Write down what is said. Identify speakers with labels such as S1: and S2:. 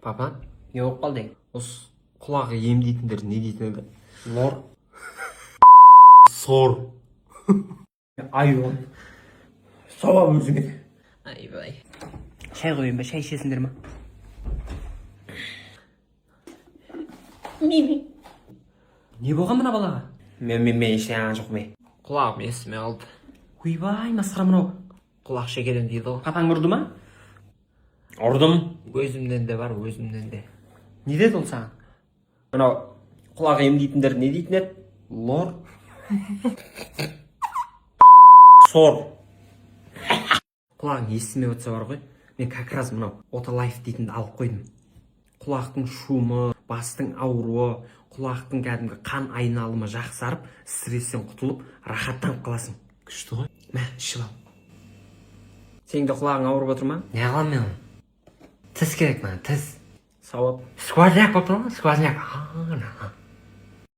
S1: Папа,
S2: Не болып қалды?
S1: осы құлағы емдейтіндер не дейтін еді?
S2: Лор.
S1: Сор.
S2: Айуан. Сауап өзіңе.
S1: Айбай.
S2: Шай қойын ба, шай ішесіңдер ма? Не болған мына балаға?
S1: Мен ештеңе жоқ мен. Құлағым естімей қалды.
S2: Ойбай, масқара мынау.
S1: Құлақ шекеден дейді ғой.
S2: Папаң ұрды ма?
S1: Ұрдым. Өзімнен де бар, өзімнен де.
S2: Не деді ол саған?
S1: Мынау құлақ емдейтіндер не дейтін еді?
S2: Лор.
S1: Сор. Құлағың естімей отса бар ғой. Мен как раз мынау Оталайф дейтінді алып қойдым. Құлақтың шумы, бастың ауруы, құлақтың кәдімгі қан айналымы жақсарып, стресстен құтылып, рахаттанып қаласың.
S2: Күшті ғой.
S1: Мә, ішіп ал. Сенің де құлағың ауырып отыр ма?
S2: Не қылам мен? Тіс керек маған, тіс.
S1: Сауап.
S2: Сквозняк болып тұр ма? Сквозняк.